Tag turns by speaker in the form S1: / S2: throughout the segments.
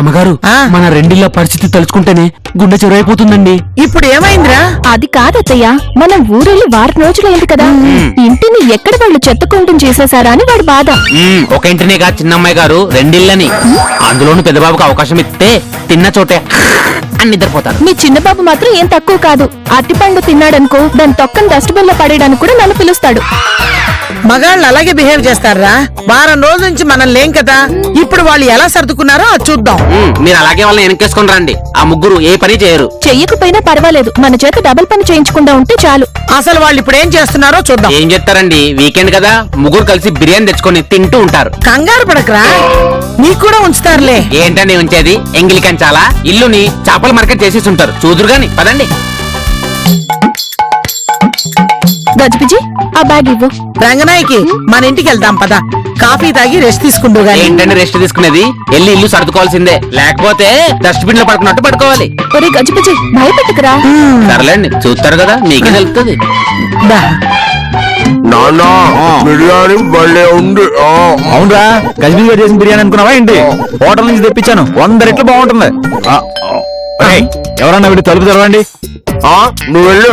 S1: అమ్మగారు మన రెండిళ్ళ పరిస్థితి తలుచుకుంటేనే గుండె చెరువైపోతుందండి.
S2: ఇప్పుడు ఏమైందిరా?
S3: అది కాదత్తయ్య, మనం ఊరెళ్ళి వారం రోజులైంది కదా, ఇంటిని ఎక్కడ వాళ్ళు చెత్తకుంటం చేసేసారా అని వాడి బాధ.
S1: ఒక ఇంటినే కాదు చిన్నమ్మాయి గారు, రెండిళ్ళని. అందులోనూ పెద్దబాబుకి అవకాశం ఇస్తే తిన్న చోటే అని నిద్రపోతారు.
S3: మీ చిన్నబాబు మాత్రం ఏం తక్కువ కాదు. అరటిపండు తిన్నాడనుకో దాని తొక్కని డస్ట్బిన్ లో పడేయడానికి కూడా నన్ను పిలుస్తాడు.
S2: మగాళ్ళు అలాగే బిహేవ్ చేస్తారా? వారం రోజుల నుంచి మనం లేం కదా, ఇప్పుడు వాళ్ళు ఎలా సర్దుకున్నారో అది చూద్దాం.
S1: మీరు అలాగే వాళ్ళని వెనకేసుకుని రండి. ఆ ముగ్గురు ఏ పని చేయరు.
S3: చెయ్యకపోయినా పర్వాలేదు, మన చేత డబుల్ పని చేయించకుండా ఉంటే చాలు.
S2: అసలు వాళ్ళు ఇప్పుడు ఏం చేస్తున్నారో చూద్దాం.
S1: ఏం చేస్తారండి, వీకెండ్ కదా, ముగ్గురు కలిసి బిర్యానీ తెచ్చుకొని తింటూ ఉంటారు.
S2: కంగారు పడకరా, నీకు కూడా ఉంచుతారులే.
S1: ఏంటండి ఉంచేది? ఎంగిలి కంచాలా? ఇల్లుని చేపల మార్కెట్ చేసేసి ఉంటారు. చూదురు గాని పదండి.
S3: గజిబిజి ఆ బ్యాగ్ ఇవ్వు.
S2: రంగనాయకి మన ఇంటికి వెళ్దాం పద, కాఫీ తాగి రెస్ట్ తీసుకుంటూ గాని.
S1: ఏంటండి రెస్ట్ తీసుకునేది? వెళ్ళి ఇల్లు సర్దుకోవాల్సిందే, లేకపోతే డస్ట్బిన్ లో పడుకున్నట్టు పడుకోవాలి.
S3: ఒరే గజిబిజి భయపెట్టుకురా.
S1: సర్లేండి, చూస్తారు కదా, మీకే తెలుస్తుంది.
S4: నాన్న బిర్యానీ భలే ఉంది.
S5: అవునరా, గజిబిజి గారు చేసిన బిర్యానీ అనుకున్నావా ఏంటి? హోటల్ నుంచి తెప్పించాను, 100 రెట్లు బాగుంటుంది. ఎవరన్నా వీళ్ళు తలుపు తెరవండి.
S4: నువ్వు వెళ్ళు.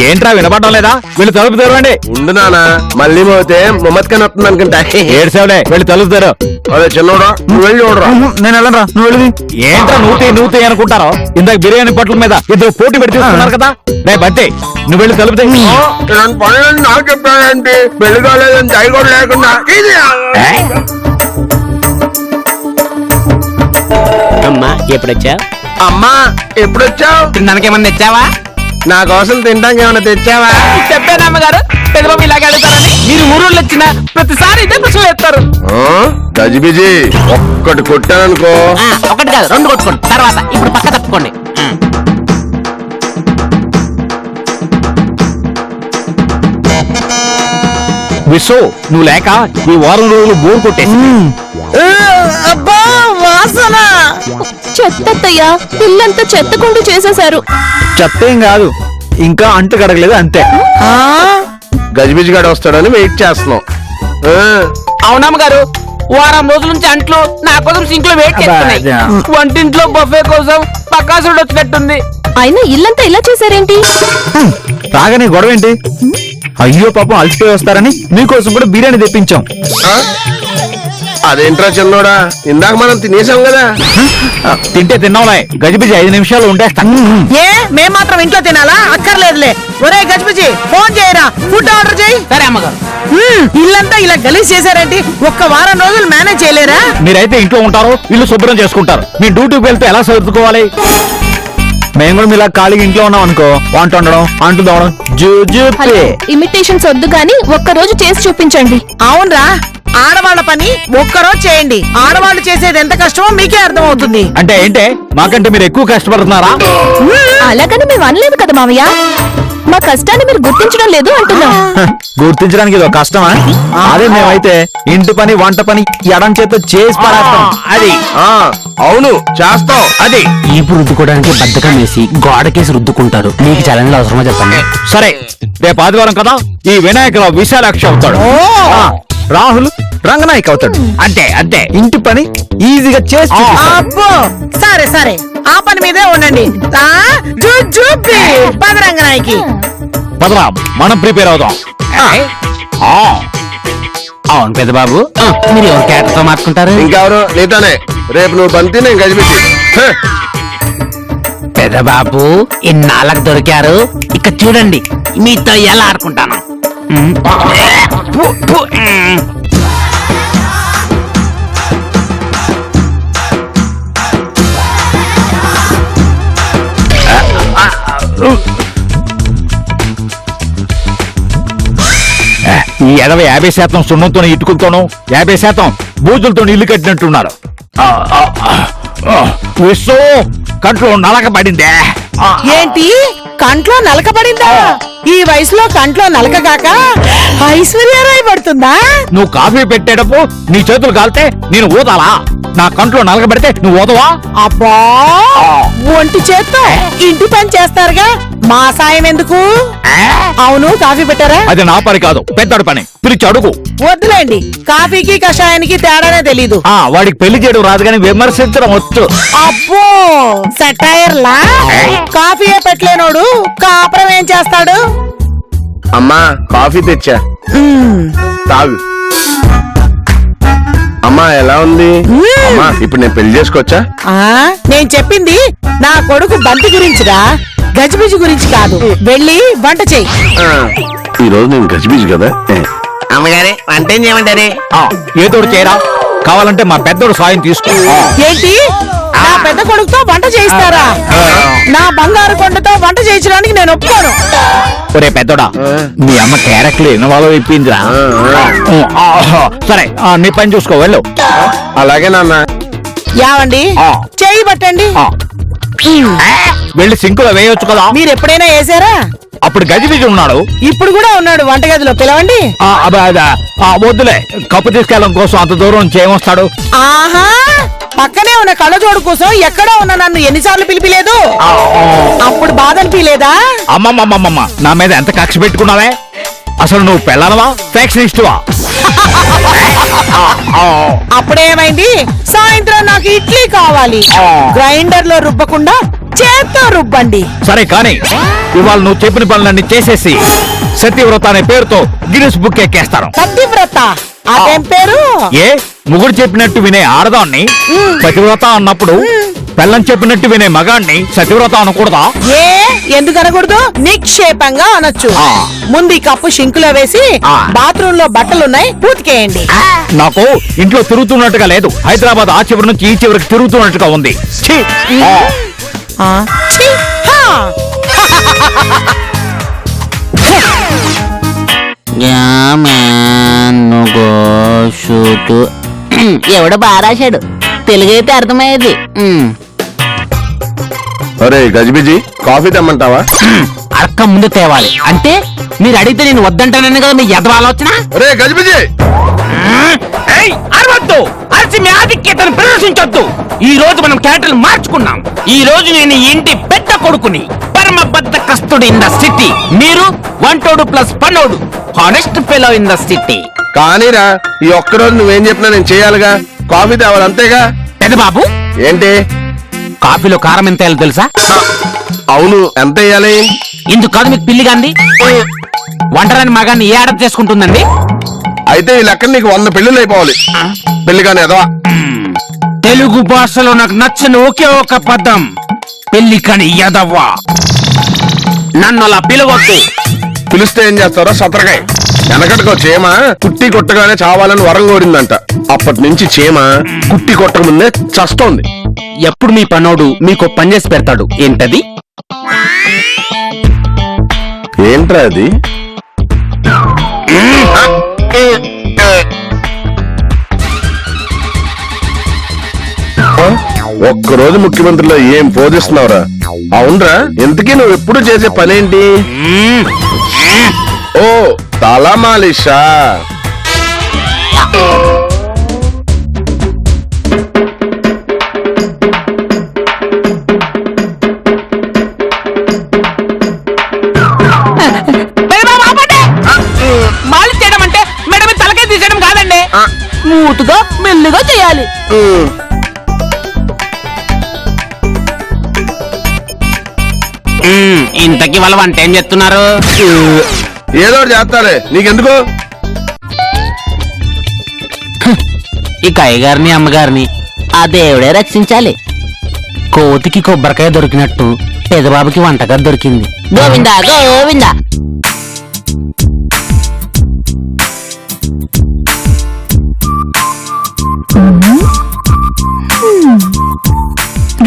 S5: ఏంట్రా వినపడడం లేదా? వీళ్ళు తలుపు తెరవండి.
S4: ఉంది నాన్న, మళ్ళీ పోతే ముమ్మత్కని వస్తుంది అనుకుంటా.
S5: ఏడ్సేవలే, వీళ్ళు తలుపు తెరు.
S4: అదే చిన్నోడా, నువ్వు వెళ్ళి చూడరా.
S5: నేను వెళ్ళరా, నువ్వు వెళ్ళి. ఏంట్రా నూతి అనుకుంటారో? ఇందాక బిర్యానీ పట్ల మీద ఇద్దరు పోటీ పెట్టి తీసుకున్నారు కదా. రే బట్టి, నువ్వు వెళ్ళి తలుపు తెరు.
S4: నేను పనులని నాకు చెప్పానంటే పెళ్లి కాలేదని దయ కూడా లేకుండా ఇది.
S1: అమ్మా ఎప్పుడొచ్చా?
S4: అమ్మా ఎప్పుడొచ్చావు?
S1: తినడానికేమన్నా తెచ్చావా?
S4: నా కోసం తినడానికి ఏమైనా తెచ్చావా?
S1: చెప్పాను అమ్మగారు, పెద్దబాబు ఇలాగే అడుగుతారని. మీరు ఊరు వచ్చిన ప్రతిసారి ఇదే ప్రశ్న వేస్తారు.
S4: గజిబిజి ఒక్కటి కొట్టాననుకో.
S1: ఒకటి కాదు, 2 కొట్టుకోండి. తర్వాత ఇప్పుడు పక్క తప్పుకోండి.
S5: విశ్వ, నువ్వు లేక ఈ వారం రోజులు బోర్ కొట్టేసి.
S2: అబ్బా వాసన.
S3: చెత్తయ్య, ఇల్లంతా చెత్తకుంటూ చేసేశారు.
S5: చెత్తేం కాదు, ఇంకా అంటు కడగలేదు అంతే.
S4: గజిబిజి గాడు వస్తాడని వెయిట్ చేస్తున్నాం.
S1: అవునమ్మగారు, వారం రోజుల నుంచి అంట్లు నా కోసం సింక్ లో వెయిట్ చేస్తున్నాయి. వంటింట్లో బఫే కోసం పక్కాసుడు వచ్చినట్టుంది.
S3: అయినా ఇల్లంతా ఇలా చేశారేంటి?
S5: రాగానే గొడవ ఏంటి? అయ్యో పాపం అలసిపోయి వస్తారని మీకోసం కూడా బిర్యానీ తెప్పించాం.
S4: అదేంట్రా చిన్నోడా, ఇందాక మనం తినేసాం కదా.
S5: తింటే తిన్నాంలే, గజిబిజి 5 నిమిషాలు ఉండేస్తా.
S2: ఏ మేం మాత్రం ఇంట్లో తినాలా? అక్కర్లేదులే. ఒరే గజిబిజి, ఫోన్ చేయరా, ఫుడ్ ఆర్డర్ చేయి.
S1: సరే అమ్మగారు.
S2: ఇల్లంతా ఇలా గలీజ్ చేశారేంటి? ఒక్క వారం రోజులు మేనేజ్ చేయలేరా?
S5: మీరైతే ఇంట్లో ఉంటారు, ఇల్లు శుభ్రం చేసుకుంటారు. మీ డ్యూటీకి వెళ్తే ఎలా సర్దుకోవాలి? మేము కూడా మీలా ఖాళీగా ఇంట్లో ఉన్నాం అనుకో, వంట వండడం, అంట్లు తోవడం,
S3: ఇమిటేషన్స్ వద్దు గాని ఒక్కరోజు చేసి చూపించండి.
S2: అవునరా, ఆడవాళ్ల పని ఒక్కరోజు చేయండి. ఆడవాళ్లు చేసేది ఎంత కష్టమో మీకే అర్థం అవుతుంది.
S5: అంటే ఏంటే, మాకంటే మీరు ఎక్కువ కష్టపడుతున్నారా?
S3: అలాగని మేము అనలేదు కదా మావయ్య, మా కష్టాన్ని మీరు గుర్తించడం లేదు అంటున్నాం.
S5: గుర్తించడానికి ఇది ఒక కష్టమా? అదే మేమైతే ఇంటి పని వంట పని ఎడం చేత చేసి పడేస్తాం. అది
S4: అవును చేస్తాం.
S5: అది
S1: ఈపు రుద్దుకోవడానికి బద్దకం వేసి గోడకేసి రుద్దుకుంటారు. మీకు ఛాలెంజ్ అవసరమా చెప్పండి?
S5: సరే, రేపు ఆదివారం కదా, ఈ వినాయకరావు విశాలాక్షి అవుతాడు, రాహుల్ రంగనాయక్ అవుతాడు. అంతే అంతే, ఇంటి పని ఈజీగా చేసి
S2: అబ్బో సరే సరే, ఆ పని మీదే ఉండండి. పదరంగనాయకి
S5: పదరా, మనం ప్రిపేర్ అవుదాం.
S1: అవును పెద్దబాబు, మీరు ఎవరు క్యారెక్టర్తో మార్చుకుంటారు?
S4: ఇంకెవరు? నీతోనే. రేపు నువ్వు బంతి, నేను గజిబిజి.
S1: పెద్దబాబు ఇన్నాళ్ళకు దొరికారు, ఇక చూడండి మీతో ఎలా ఆడుకుంటాను.
S5: ఈ 50% సున్నంతో ఇటుకలతోనూ 50% బూజులతో ఇల్లు కట్టినట్టున్నారు. విశ్వ, కంట్లో నలకబడిందే.
S2: ఏంటి? కంట్లో నలకబడిందా? ఈ వయసులో కంట్లో నలకగాక ఐశ్వర్యరాయ్ పడుతుందా?
S5: నువ్వు కాఫీ పెట్టేటప్పుడు నీ చేతులు కాలితే నేను ఊదాలా? నా కంట్లో నలకబడితే నువ్వు ఊదవా?
S2: అబ్బా, ఒంటి చేత్తో ఇంటి పని చేస్తారుగా, మా సాయం ఎందుకు? అవును, కాఫీ పెట్టారా?
S5: అది నా పని కాదు, పెద్దడు పని. పిలిచి అడుగు.
S2: వద్దులేండి, కాఫీకి కషాయానికి తేడానే తెలీదు.
S5: వాడికి పెళ్లి చేయడం రాదు కానీ విమర్శించడం వచ్చు.
S2: అబ్బో, సెటైర్లా? కాఫీయే పెట్టలేనోడు కాపురం ఏం చేస్తాడు?
S4: అమ్మా కాఫీ తెచ్చా, తాగు. అమ్మా ఎలా ఉంది? అమ్మా ఇప్పుడు నేను పెళ్లి చేసుకోవచ్చా?
S2: నేను చెప్పింది నా కొడుకు బంతి గురించిరా, గజిబిజి గురించి కాదు. వెళ్ళి వంట చెయ్యి.
S4: ఈ రోజు నేను గజిబిజి కదా.
S1: అమ్మగారే వంట ఏం చేయమంటారే?
S5: ఏదోడు చేయరా, కావాలంటే మా పెద్దోడు సాయం తీసుకో.
S2: ఏంటి, నా పెద్ద కొడుకుతో వంట చేయిస్తారా? నా బంగారు కొండతో వంట చేయించడానికి నేను ఒప్పుకోను.
S5: ఒరే పెద్దోడా, మీ అమ్మ క్యారెక్టర్ ఇన్వాల్వ్ అయిపోయిందిరా. సరే, నీ పని చూసుకో, వెళ్ళు.
S4: అలాగే నాన్న.
S2: యావండి, చెయ్యి పట్టండి.
S5: వెళ్ళి సింకులో వేయొచ్చు కదా.
S2: మీరు ఎప్పుడైనా వేసారా?
S5: అప్పుడు గజిబిజి ఉన్నాడు,
S2: ఇప్పుడు కూడా ఉన్నాడు వంటగదిలో. పిలవండి.
S5: వద్దులే, కప్పు తీసుకెళ్ళడం కోసం అంత దూరం నుంచి ఏమొస్తాడు?
S2: ఆహా, పక్కనే ఉన్న కళ్ళజోడు కోసం ఎక్కడో ఉన్న నన్ను ఎన్నిసార్లు పిలిపిలేదు? అప్పుడు బాధ అనిపించలేదా?
S5: అమ్మమ్మమ్మమ్మ, నా మీద ఎంత కక్ష పెట్టుకున్నావే? అసలు నువ్వు పెళ్ళనవా, ఫ్యాక్షనిస్టువా?
S2: అప్పుడేమైంది? సాయంత్రం నాకు ఇడ్లీ కావాలి. గ్రైండర్ లో రుబ్బకుండా చేత్తో రుబ్బండి.
S5: సరే కానీ ఇవాళ నువ్వు చెప్పిన పనులన్నీ చేసేసి సత్యవ్రత అనే పేరుతో గిన్నిస్ బుక్ ఎక్కేస్తాను.
S2: సత్యవ్రత అదేం పేరు?
S5: ఏ ముగుడు చెప్పినట్టు వినే ఆడదాన్ని సత్యవ్రత అన్నప్పుడు పెళ్ళం చెప్పినట్టు వినే మగాన్ని సత్యవ్రత అనకూడదా?
S2: ఏ ఎందుకు అనకూడదు? నిక్షేపంగా అనొచ్చు. ముందు ఈ కప్పు షింకులో వేసి బాత్రూమ్ లో బట్టలున్నాయి, పూతికేయండి.
S5: నాకు ఇంట్లో తిరుగుతున్నట్టుగా లేదు, హైదరాబాద్ ఆ చివరి నుంచి ఈ చివరికి తిరుగుతున్నట్టుగా ఉంది. ఛీ!
S2: ఛీ! హా!
S1: ఎవడో బాగా రాశాడు, తెలుగైతే అర్థమయ్యేది.
S4: అరే గజిబిజి, కాఫీ తెమ్మంటావా?
S1: అడక్క ముందు తేవాలి అంటే మీరు అడిగితే నేను వద్దంటానని కదా మీ ఎదవ ఆలోచన.
S4: అరే గజిబిజి,
S1: అరవద్దు, అరిచి మీ ఆధిక్యతను ప్రదర్శించొద్దు. ఈ రోజు మనం క్యారెక్టర్ మార్చుకున్నాం. ఈ రోజు నేను ఈ ఇంటి పెద్ద కొడుకుని, పరమబద్ధ కస్తుడు ఇన్ ద సిటీ. మీరు వంటోడు ప్లస్ పనోడు, honest fellow in the city.
S4: కానీరా, ఈ ఒక్కరోజు నువ్వేం చెప్పినా నేను చేయాలిగా. కాఫీ తేవాలి అంతేగా.
S1: పెద్ద బాబు,
S4: ఏంటి?
S1: కాఫీలో కారం ఎంత వేయాలో తెలుసా?
S4: అవును, ఎంత వేయాలి?
S1: ఇందుకు కాదు మీకు పిల్లి గాంది. వంటరాని మగాన్ని ఏ ఆడప్ చేసుకుంటుందండి?
S4: అయితే ఈ లెక్కన నీకు 100 పెళ్లిళ్ళు అయిపోవాలి. పెళ్లి కానీ ఎదవా.
S1: తెలుగు భాషలో నాకు నచ్చని ఒకే ఒక పదం పెళ్లి కాని ఎదవ్వా. నన్ను అలా పిలవద్దు.
S4: పిలిస్తే ఏం చేస్తారో సతరకాయ. వెనకటికో చీమ కుట్టి కొట్టగానే చావాలని వరం కోరిందంట. అప్పటి నుంచి చీమ కుట్టి కొట్టక ముందే చస్తోంది.
S1: ఎప్పుడు మీ పనోడు మీకు పని చేసి పెడతాడు. ఏంటది?
S4: ఏంట్రా అది? ఒక్కరోజు ముఖ్యమంత్రిలో ఏం పోదిస్తున్నావురా? అవునరా, ఎందుకీ నువ్వు ఎప్పుడు చేసే పనేంటి? ఓ తలమాలిషా.
S1: మాలి చేయడం అంటే మేడం తలకే తీసేయడం కాదండి, స్మూత్గా మెల్లిగా చేయాలి. ఇంతకీ వాళ్ళ వంట ఏం చేస్తున్నారు?
S4: ఏదో చేస్తారే, నీకెందుకు?
S1: ఇక అయ్యగారిని అమ్మగారిని ఆ దేవుడే రక్షించాలి. కోతికి కొబ్బరికాయ దొరికినట్టు పెదబాబుకి వంటగది దొరికింది. గోవిందా గోవిందా.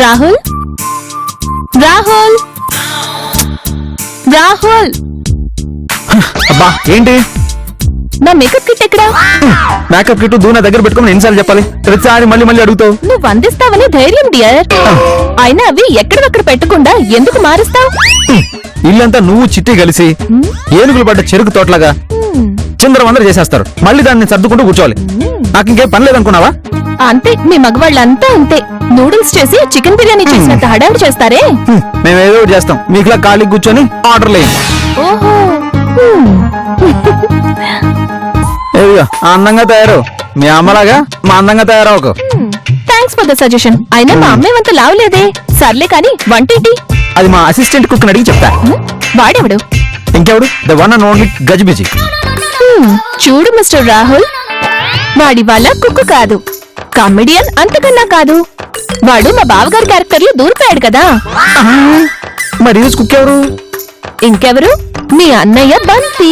S3: రాహుల్, రాహుల్, రాహుల్,
S5: అబ్బా ఏంటి?
S3: నా మేకప్ కిట్ ఎక్కడా?
S5: మేకప్ కిట్ దూన దగ్గర పెట్టుకుని ఎన్నిసార్లు చెప్పాలి? ప్రతిసారి మళ్ళీ మళ్ళీ అడుగుతావు.
S3: నువ్వు అందిస్తావని ధైర్యం డియర్. అయినా అవి ఎక్కడక్కడ పెట్టకుండా ఎందుకు మారుస్తావు?
S5: ఇల్లంతా నువ్వు చిట్టి కలిసి ఏనుగులు పడ్డ చెరుకు తోటలాగా చిందరవందర చేసేస్తారు. మళ్ళీ దాన్ని సర్దుకుంటూ కూర్చోవాలి. నాకు ఇంకేం పని లేదనుకున్నావా?
S3: అంతే మీ మగవాళ్ళంతా అంతే. నూడిల్స్ చేసి చికెన్ బిర్యానీ చేసినంత హడావిడి చేస్తారే.
S5: మేము ఏదో ఒకటి చేస్తాం, మీకులా ఖాళీ కూర్చొని ఆర్డర్ లేదు.
S3: ఓహో.
S5: ఏదిగా అందంగా తయారు, మీ అమ్మలాగా మా అందంగా తయారవకు.
S3: Thanks for the suggestion. అయినా మా అమ్మేమంత లావలేదే. సర్లే కాని వంటేంటి?
S5: అది మా అసిస్టెంట్ కుక్ అడిగి చెప్తా.
S3: వాడెవడు?
S5: ఇంకెవడు, ద వన్ అండ్ ఓన్లీ గజిబిజి.
S3: చూడు మిస్టర్ రాహుల్, వాడి వాళ్ళ కుక్కు కాదు, కామెడియన్ అంతకన్నా కాదు. వాడు మా బావగారి క్యారెక్టర్ లో దూరిపోయాడు కదా.
S5: మరి ఈరోజు కుక్ ఎవరు?
S3: ఇంకెవరు, మీ అన్నయ్య బంతి.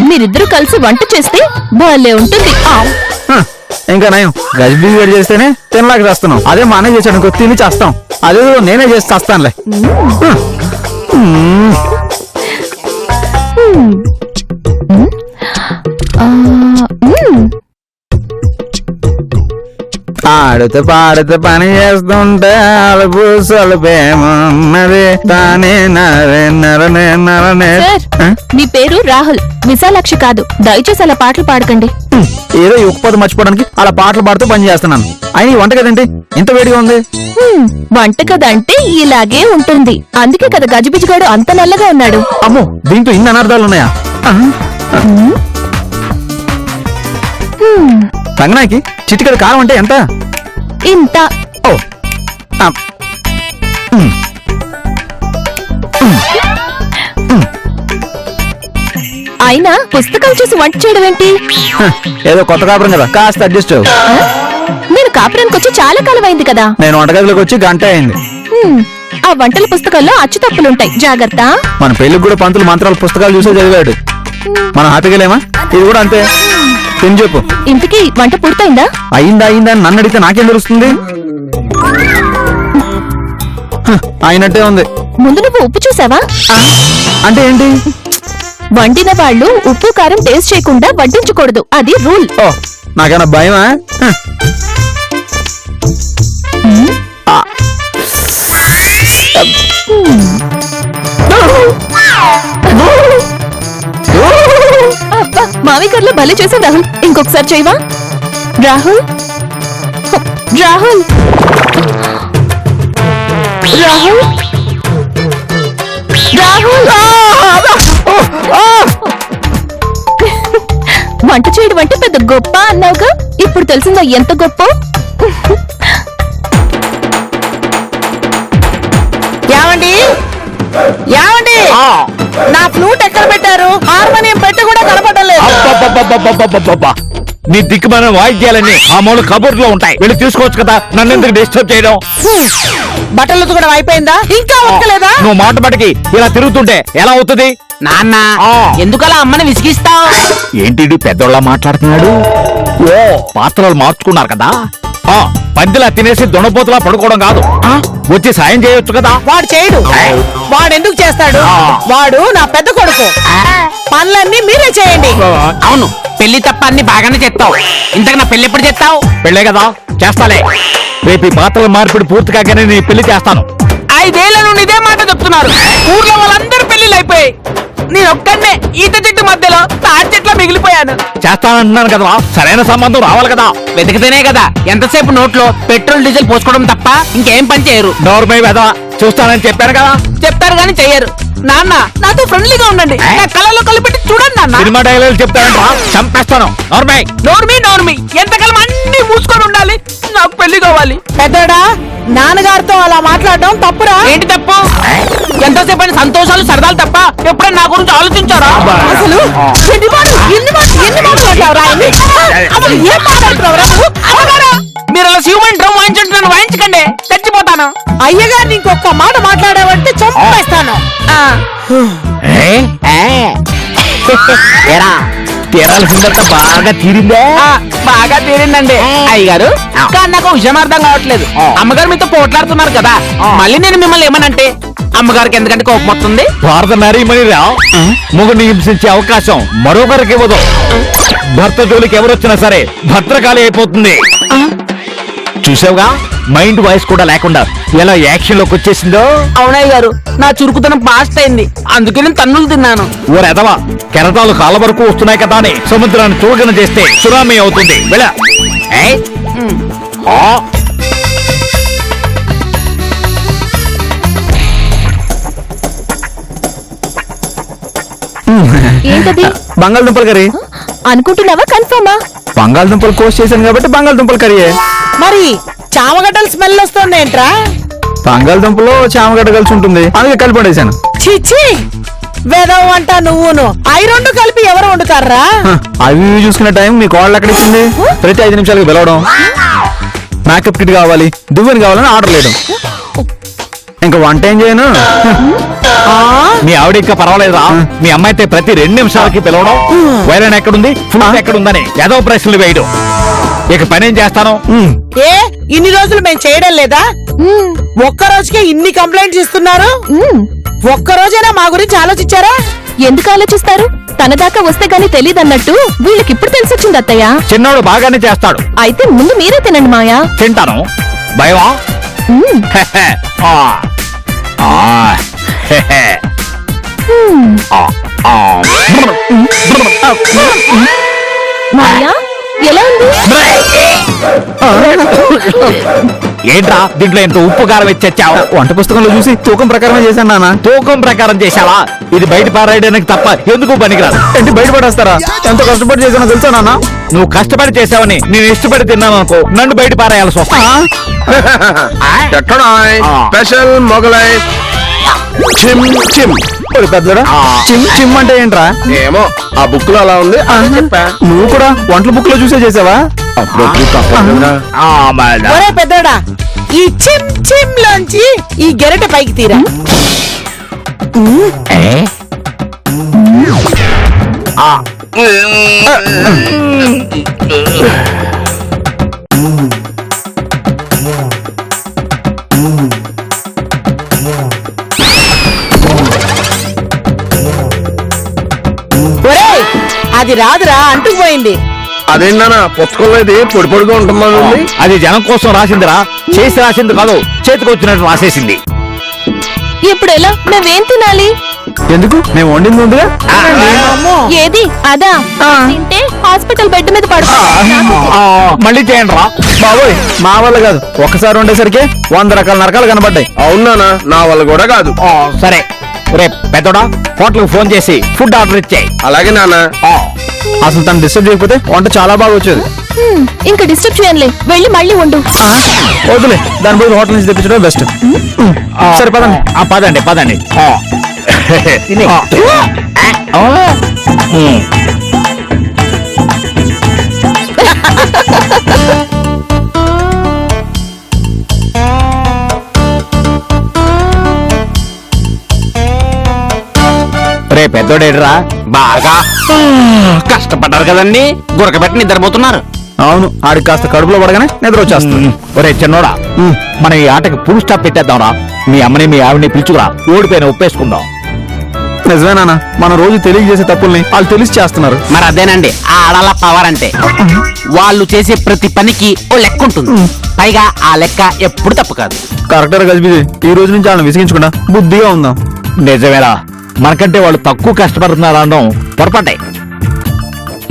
S3: మీరిద్దరూ కలిసి వంట చేస్తే భలే ఉంటుంది.
S5: ఇంకా నయం, గజిబిజి వేడి చేస్తేనే తినలాగా చేస్తున్నాం. అదే మా అన్నయ్య చేశాడు అనుకో, తిని చేస్తాం. అదే నేనే చేసి చేస్తానులే. ఆడుతూ పాడుతూ పని చేస్తుంటే అలుపు సొలుపేమున్నది తానే నరే నరనే నరనే.
S3: సార్, మీ పేరు రాహుల్, విశాలాక్షి కాదు. దయచేసి అలా పాటలు పాడకండి.
S5: ఏదో ఈ ఉక్కుపోత మర్చిపోవడానికి అలా పాటలు పాడుతూ పని చేస్తున్నాను. అయినా ఈ వంట కదండి ఇంత వేడిగా ఉంది.
S3: వంటగది అంటే ఇలాగే ఉంటుంది. అందుకే కదా గజిబిజిగాడు అంత నల్లగా ఉన్నాడు.
S5: అమ్మో, దీంతో ఇన్ని అనర్థాలు ఉన్నాయా? రంగనాయకి చిటికెడు కారం అంటే ఎంత?
S3: ఇంత.
S5: ఓ ఆ.
S3: అయినా పుస్తకాలు చూసి వంట చేయడం ఏంటి?
S5: ఏదో కొత్త కాపురం కదా, కాస్త అడ్జస్ట్.
S3: నేను కాపురానికి వచ్చి చాలా కాలం అయింది కదా.
S5: నేను వంటగదిలోకి వచ్చి గంట అయింది.
S3: ఆ వంటల పుస్తకాల్లో అచ్చు తప్పులుంటాయి, జాగ్రత్త.
S5: మన పెళ్లికి కూడా పంతులు మంత్రాల పుస్తకాలు చూసే చదివాడు. మనం హ్యాపీగాలేమా? ఇది కూడా అంతే. తిని చెప్పు.
S3: ఇంతకీ వంట పూర్తయిందా?
S5: అయిందా అయిందా అని నన్ను అడిగితే నాకేం తెలుస్తుంది? అయినట్టే ఉంది.
S3: ముందు నువ్వు ఉప్పు చూసావా?
S5: అంటే ఏంటి?
S3: వండిన వాళ్ళు ఉప్పు కారం టేస్ట్ చేయకుండా వడ్డించకూడదు, అది రూల్.
S5: ఓ, నాకేనా భయమా?
S3: మావి గారిలో భలే చేసావు రాహుల్. ఇంకొకసారి చేయవా? రాహుల్, రాహుల్, రాహుల్, రాహుల్. వంట చేయడం అంటే పెద్ద గొప్ప అన్నావుగా, ఇప్పుడు తెలిసిందా ఎంత గొప్ప?
S2: ఏమండి ఏమండి, నా ఫ్లూట్ ఎక్కడ పెట్టారు? హార్మోనియం పెట్టి కూడా కనపడడం లేదు.
S5: అబ్బబ్బబ్బబ్బబ్బబ్బబ్బబ్బ. నీ దిక్కుమైన వాయిద్యాలన్నీ ఆ మూల కబోర్డ్ లో ఉంటాయి, వెళ్ళి తీసుకోవచ్చు కదా. నన్ను ఎందుకు డిస్టర్బ్ చేయడం?
S2: బట్టలు ఉతకడం అయిపోయిందా? ఇంకా ఉతకలేదా?
S5: నువ్వు మాట పటికి ఇలా తిరుగుతుంటే ఎలా అవుతుంది?
S1: నాన్న, ఎందుకలా అమ్మని విసిగిస్తావు?
S5: ఏంటి పెద్దోళ్ళ మాట్లాడుతున్నాడు? ఓ, పాత్రలు మార్చుకున్నారు కదా. పందిలా తినేసి దొండపోతులా పడుకోవడం కాదు, వచ్చి సాయం చేయొచ్చు కదా.
S2: వాడు చేయడు. వాడు ఎందుకు చేస్తాడు? వాడు నా పెద్ద కొడుకు. పనులన్నీ మీరే చేయండి.
S1: అవును, పెళ్లి తప్ప అన్ని బాగానే చేస్తావు. ఇంతకు నా పెళ్లి ఎప్పుడు చేస్తావు?
S5: పెళ్ళే కదా, చేస్తాలే. రేపు ఈ పాత్రల మార్పిడి పూర్తి కాగానే నీ పెళ్లి చేస్తాను.
S1: 5 ఏళ్ల నుండి ఇదే మాట చెప్తున్నారు. ఊర్లో వాళ్ళందరూ పెళ్లిళ్ళు అయిపోయాయి. నేను ఒక్కడనే ఈత చెట్టు మధ్యలో తాటి చెట్ల మిగిలిపోయాను.
S5: చేస్తానంటున్నాను కదా, సరైన సంబంధం రావాలి కదా.
S1: వెతికితేనే కదా. ఎంతసేపు నోట్లో పెట్రోల్ డీజిల్ పోసుకోవడం తప్ప ఇంకేం పని చేయరు.
S5: నోర్మై వెదవా, చూస్తానని చెప్పాను కదా.
S1: చెప్తారు కానీ చెయ్యరు. నాన్న, నాతో ఫ్రెండ్లీగా ఉండండి. నా కళ్ళలో కలిపెట్టి చూడండి నాన్న.
S5: సినిమా డైలాగులు చెప్తానంటా, చంపేస్తాను. నోర్మై.
S1: నోర్మి ఎంతకాలం అన్ని మూసుకొని ఉండాలి. నాకు పెళ్లి కావాలి.
S2: పెద్దడా, నాన్నగారితో అలా మాట్లాడడం తప్పురా.
S1: ఏంటి తప్పు? ఎంతసేపు అయినా సంతోషాలు సరదాలు తప్ప ఎప్పుడైనా నా గురించి ఆలోచించారా?
S2: అసలు ఎన్ని మాట్లాడతావురా ఆయన్ని? అసలు ఏం మాట్లాడుతున్నావురా నువ్వు? అమ్మగారా!
S1: మీరు అలా హ్యూమన్ డ్రమ్ వాయించుంటున్నాను, వాయించకండి, చచ్చిపోతాను.
S2: అయ్యగారిని ఇంకొక మాట మాట్లాడావంటే చంపేస్తాను.
S5: తీరాల్సిందంతా బాగా తీరిందే.
S1: బాగా తీరిందండి అయ్యగారు. కానీ నాకు విషయం అర్థం కావట్లేదు. అమ్మగారు మీతో పోట్లాడుతున్నారు కదా, మళ్ళీ నేను మిమ్మల్ని ఏమనంటే అమ్మగారికి ఎందుకంటే కోపం వస్తుంది?
S5: భారత నారీమణి రా, మొగుడిని హింసించే అవకాశం మరొకరికి ఇవ్వదు. భర్త జోలికి ఎవరొచ్చినా సరే భద్రకాళి అయిపోతుంది. చూసావుగా, మైండ్ వాయిస్ కూడా లేకుండా ఎలా యాక్షన్ లోకి వచ్చేసిందో.
S1: అవునయ్య గారు, నా చురుకుతనం పాస్ట్ అయింది, అందుకే నేను తన్నులు తిన్నాను.
S5: ఓరెదవా, కెరటాలు కాళ్ళ వరకు వస్తున్నాయి కదా అని సముద్రాన్ని చులకన చేస్తే సునామీ అవుతుంది. వెళ్ళ.
S3: ఏంటది
S5: బంగాళదుంపల కర్రీ.
S3: అనుకుంటున్నావా కన్ఫర్మా?
S5: బంగాళదుంపలు కోస్ట్ చేశాను కాబట్టి బంగాళదుంపల కర్రీ.
S2: మరి చామగడ్డల స్మెల్ వస్తుంది ఏంట్రా?
S5: బంగాళదుంపలో చామగడ్డ కలిసి ఉంటుంది, అందుకే కలిపి పడేశాను.
S2: చిచ్చి వేదం అంట నువ్వును అవి రెండు కలిపి ఎవరు వండుతారా?
S5: అవి ఇవి చూసుకునే టైం మీ కోళ్ళు ఎక్కడ ఇచ్చింది? ప్రతి 5 నిమిషాలకు పిలవడం, మేకప్ కిట్ కావాలి, దువ్వెని కావాలని ఆర్డర్ చేయడం. ఇంకా వంట ఏం చేయను. మీ ఆవిడ ఇంకా పర్వాలేదా? మీ అమ్మాయి అయితే ప్రతి 2 నిమిషాలకి పిలవడం, వైరన్ ఎక్కడుంది, ఫుల్ ఎక్కడుందని ఏదో ప్రశ్నలు వేయడం. ఇక పని ఏం చేస్తాను?
S2: ఏ ఇన్ని రోజులు మేము చేయడం లేదా? ఒక్క రోజుకే ఇన్ని కంప్లైంట్స్ ఇస్తున్నారు. ఒక్క రోజైనా మా గురించి ఆలోచించారా?
S3: ఎందుకు ఆలోచిస్తారు? తన దాకా వస్తే గానీ తెలీదన్నట్టు వీళ్ళకి ఇప్పుడు తెలిసొచ్చింది అత్తయ్య.
S5: చిన్నోడు బాగానే చేస్తాడు.
S3: అయితే ముందు మీరే తినండి మాయా.
S5: తింటాను. భయమా?
S3: మాయా ఎలా ఉంది?
S5: ఏంట్రా దీంట్లో ఎంత ఉప్పు కారం వచ్చావు? వంట పుస్తకంలో చూసి తూకం ప్రకారమే చేశాను నాన్న. తూకం ప్రకారం చేశావా? ఇది బయట పారేయడానికి తప్ప ఎందుకు పనికిరాదు. ఏంటి బయట పడేస్తారా? ఎంతో కష్టపడి చేశానో తెలుసా నాన్న? నువ్వు కష్టపడి చేసావని నేను ఇష్టపడి తిన్నాను అనుకో, నన్ను బయట పారేయాల్సి వస్తా.
S4: స్పెషల్ మొగలై చిమ్ చిమ్.
S5: పెద్దడా చిమ్ చిమ్ అంటే ఏంట్రా?
S4: ఏమో ఆ బుక్ లో అలా ఉంది చెప్పా.
S5: నువ్వు కూడా వంటల బుక్ లో చూసే చేసావా?
S2: ఒరే పెద్దోడా, ఈ చిమ్ చిమ్ లోంచి ఈ గెరట పైకి తీరా. ఒరే అది రాదురా, అంటుకుపోయింది.
S4: అదేంటన్నా పుస్తకంలో ఇది పొడి పొడిగా ఉంటుందా?
S5: అది జనం కోసం రాసిందిరా, చేసి రాసింది కాదు, చేతికొచ్చినట్టు రాసేసింది.
S3: ఇప్పుడు ఎలా? మేమేం తినాలి?
S5: ఎందుకు? మేము వండింది ఉందిగా.
S2: అమ్మో.
S3: ఏది అదా? తింటే హాస్పిటల్ బెడ్ మీద పడుకో.
S5: మళ్ళీ చేయండి రా బాబోయ్. మా వల్ల కాదు, ఒక్కసారి ఉండేసరికి 100 రకాల నరకాలు కనబడ్డాయి.
S4: అవునా? నా వల్ల కూడా కాదు.
S5: సరే రేపు పెద్దోడా హోటల్ ఫోన్ చేసి ఫుడ్ ఆర్డర్ ఇచ్చాయి.
S4: అలాగే నాన్న.
S5: అసలు తను డిస్టర్బ్ చేయకపోతే వంట చాలా బాగా వచ్చేది.
S3: ఇంకా డిస్టర్బ్ చేయంలే, వెళ్ళి మళ్ళీ వండు.
S5: వద్దులే, దాని బదులు హోటల్ నుంచి తెప్పించడం బెస్ట్. సరే పదండి. పదండి పదండి. రే పెద్దోడేడ్రా,
S1: బాగా కష్టపడ్డారు కదండి, గురకబెట్టి నిద్రపోతున్నారు.
S5: అవును, ఆడికి కాస్త కడుపులో పడగానే నిద్ర వచ్చేస్తుంది. ఒరే చిన్నోడా, మనం ఈ ఆటకి ఫుల్ స్టాప్ పెట్టేద్దాంరా. మీ అమ్మని మీ ఆవిడని పిలుచుకురా, ఓడిపోయిన ఒప్పేసుకుందాం. నిజమేనా? మనం రోజు తెలియజేసే తప్పుల్ని వాళ్ళు తెలిసి చేస్తున్నారు.
S1: మరి అదేనండి ఆడాల పవర్ అంటే. వాళ్ళు చేసే ప్రతి పనికి ఓ లెక్క ఉంటుంది, పైగా ఆ లెక్క ఎప్పుడు తప్పు కాదు.
S5: కరెక్టర్ గజిబిజి, ఈ రోజు నుంచి వాళ్ళని విసిగించకుండా బుద్ధిగా ఉందాం. నిజమేరా, మనకంటే వాళ్ళు తక్కువ కష్టపడుతున్నారు అనడం పొరపాటే.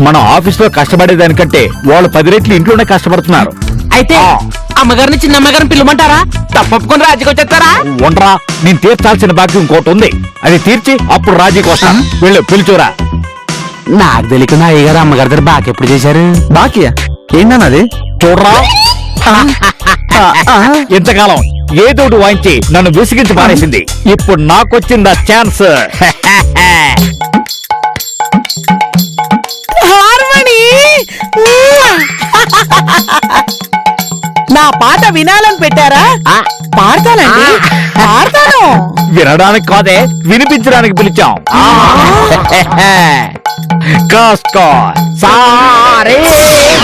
S5: మనం ఆఫీస్ లో కష్టపడేదానికంటే వాళ్ళు 10 రెట్లు ఇంట్లోనే కష్టపడుతున్నారు.
S1: అయితే అమ్మగారిని చిన్న అమ్మగారిని పిలవమంటారా? తప్పకుండా రాజీకి వచ్చేస్తారా?
S5: ఉండరా, నేను తీర్చాల్సిన బాకీ ఇంకోటి ఉంది, అది తీర్చి అప్పుడు రాజీకి వస్తాను. వెళ్ళు పిలుచురా.
S1: నాకు తెలియకుండా అయ్యగారు అమ్మగారి దగ్గర బాకీ ఎప్పుడు చేశారు?
S5: బాకీ ఏంటన్నా అది? చూడరా, ఇంతకాలం ఏదోటి వాయించి నన్ను విసిగించి పారేసింది. ఇప్పుడు నాకొచ్చిందా ఛాన్స్.
S2: హార్మణి, నా పాట వినాలని పెట్టారా? పాడతానండి, పాడతాను.
S5: వినడానికి కాదే, వినిపించడానికి పిలిచాం. కాస్కో సారే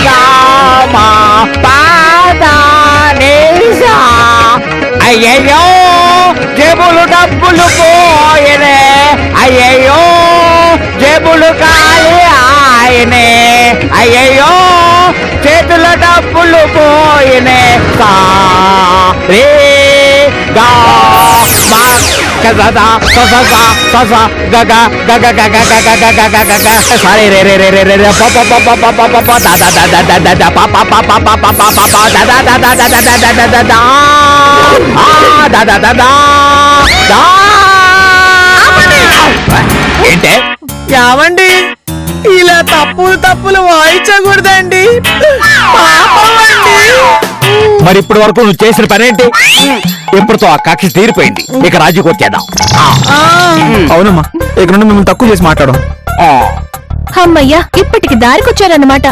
S5: గామా పాదానేసా. అయ్యయ్యో జేబులు డబ్బులు పోయనే, అయ్యయ్యో జేబులు ఖాళీ ఆయనే, అయ్యయ్యో చేతుల డబ్బులు పోయనే. సా రే గా మా సారీ రే రే రే రే రే రే ఏంటే
S2: యావండి ఇలా తప్పులు వాయించకూడదండి పాపమండి.
S5: మరి ఇప్పటి వరకు నువ్వు చేసిన పనేంటి? ఇప్పటితో ఆ కక్ష తీరిపోయింది. ఇక రాజీ కొట్టేద్దాం. అవునమ్మా, ఇక నుండి మిమ్మల్ని తక్కువ చేసి మాట్లాడు.
S3: అమ్మయ్యా, ఇప్పటికి దారికొచ్చారన్నమాట.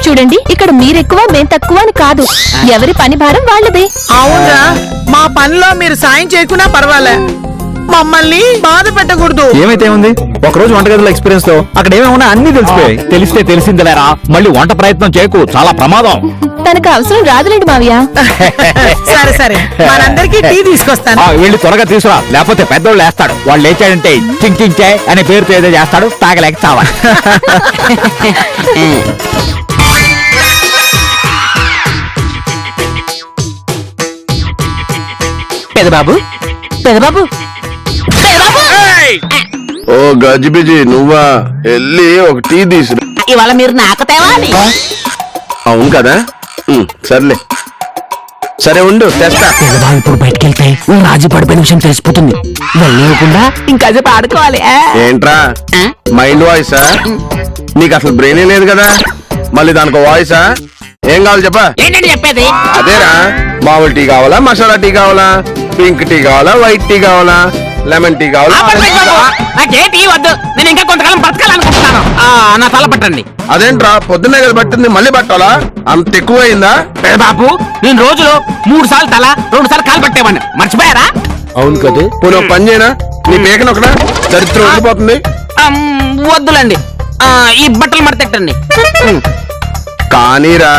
S3: చూడండి, ఇక్కడ మీరెక్కువ మేం తక్కువ అని కాదు, ఎవరి పని భారం వాళ్ళదే.
S2: అవునా, మా పనిలో మీరు సాయం చేయకున్నా పర్వాలే, మమ్మల్ని బాధ పెట్టకూడదు.
S5: ఏమైతే ఉంది, ఒకరోజు వంటగదిలో ఎక్స్పీరియన్స్ తో అక్కడ ఏమేమన్నా అన్ని తెలిసిపోయాయి. తెలిస్తే తెలిసిందిలేరా, మళ్ళీ వంట ప్రయత్నం చేయకు, చాలా ప్రమాదం.
S3: తనకు అవసరం రాదులేండి మావయ్య.
S2: సరే సరే, మనందరికీ టీ తీసుకొస్తాను.
S5: వీళ్ళు త్వరగా తీసుకురా, లేకపోతే పెద్దోళ్ళు వేస్తాడు. వాళ్ళు లేచాడంటే చింగ్ చింగ్ చాయ్ అనే పేరుతో ఏదో చేస్తాడు, తాగలేక చావాలి.
S1: పెదబాబు పెదబాబు పెదబాబు,
S4: ఓ గజిబిజి నువ్వా? వెళ్ళి ఒక టీ తీసురా.
S1: ఇవాళ మీరు నాకు తేవాలి.
S4: అవును కదా, సర్లే, సరే ఉండు తెస్తా.
S1: పెదబాబు ఇప్పుడు బయటకు వెళ్తే రాజీ పడిపోయిన విషయం తెలిసిపోతుంది. వెళ్ళకుండా ఇంకా సేపు ఆడుకోవాలి.
S4: ఏంట్రా మైండ్ వాయిసా? నీకు అసలు బ్రెయిన్ లేదు కదా, మళ్ళీ దానికి వాయిసా? ఏం కావాలి చెప్పా?
S1: ఏంటంటే చెప్పేది?
S4: అదేరా, మామూలు టీ కావాలా, మసాలా టీ కావాలా, పింక్ టీ కావాలా, వైట్ టీ కావాలా, లెమన్ టీ కావాలా?
S1: నాకే టీ వద్దు, నేను ఇంకా కొంతకాలం బ్రతకాలనుకుంటున్నాను. నా తల పట్టండి.
S4: అదేంట్రా, పొద్దున్నే కదా పట్టింది, మళ్ళీ పట్టాలా? అంత ఎక్కువైందా?
S1: పెదబాబు, నేను రోజులో 3 సార్లు తల 2 సార్లు కాలు పట్టేవాడిని, మర్చిపోయారా?
S4: అవును కదా, పోనీ పని చేయనా, నీ పేకను ఒకడా దరిద్రం ఉండిపోతుంది.
S1: వద్దులండి, ఈ బట్టలు మడతెట్టండి.
S4: కానీరా,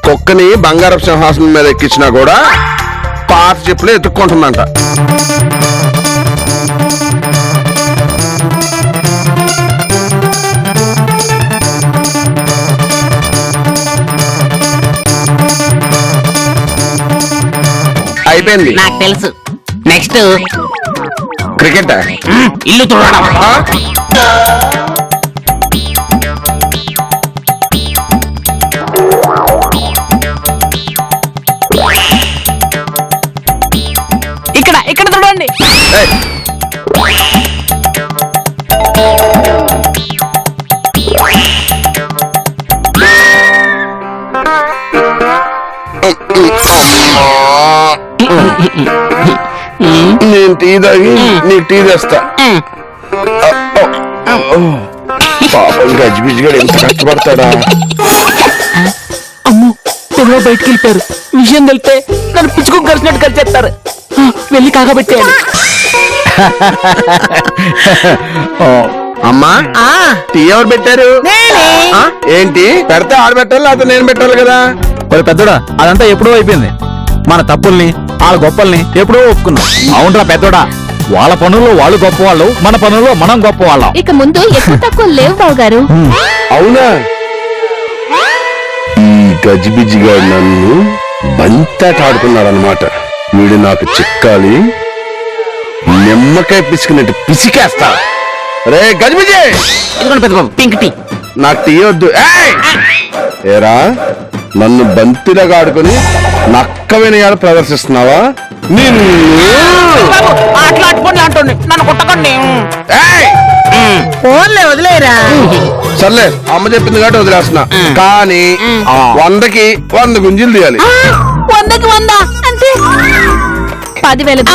S4: కుక్కని బంగారపు సింహాసనం మీద ఎక్కించినా కూడా పాత చెప్పులే ఎత్తుక్కుంటుందంట. అయిపోయింది.
S1: నాకు తెలుసు, నెక్స్ట్
S4: క్రికెట్.
S1: ఇల్లు చూడడం. ఇక్కడ ఇక్కడ చూడండి.
S4: నేను టీ తాగి నీకు టీ తెస్తా. పాపం గజిబిజిగాడు ఎంత కష్టపడతాడా.
S1: అమ్మో, ఎవరో బయటికి వెళ్ళిపోయారు. విషయం తెలితే నన్ను పుచ్చుకొని కలిసినట్టు కలిసేస్తారు. వెళ్ళి కాగబెట్టాను.
S4: అమ్మా, టీ ఎవరు పెట్టారు?
S2: నేనే.
S4: ఏంటి పెడితే ఆడ పెట్టాలి, లేకపోతే నేను పెట్టాలి కదా?
S5: మరి పెద్దోడా, అదంతా ఎప్పుడో అయిపోయింది. మన తప్పుల్ని వాళ్ళ గొప్పల్ని ఎప్పుడో ఒప్పుకున్నాం. అవునరా పెద్దోడా, వాళ్ళ పనుల్లో వాళ్ళు గొప్పవాళ్ళు, మన పనుల్లో మనం గొప్పవాళ్ళం.
S3: ఇక ముందు ఎక్కువ తక్కువ లేవు బావగారు.
S4: అవునా? ఈ గజిబిజిగా నన్ను బంతాట ఆడుకున్నాడనమాట. వీడు నాకు చిక్కాలి, నిమ్మకాయ పిసికినట్టు పిసికేస్తా. రే గజిబిజి,
S1: ఇదిగోండి పెద్దబాబు, పింక్ టీ.
S4: నాకు టీ వద్దు. ఏరా, నన్ను బంతిలాగా ఆడుకుని నక్క వినయాలు ప్రదర్శిస్తున్నావా? నిన్ను
S1: అట్లా అట్టుకోండి అంటుంది, నన్ను కొట్టకండి.
S2: ఫోన్లే వదిలేరా.
S4: సర్లే, అమ్మ చెప్పింది కాబట్టి వదిలేస్తున్నా. కానీ 100కి 100 గుంజీలు తీయాలి.
S3: 100కి 100 అంటే 10,000.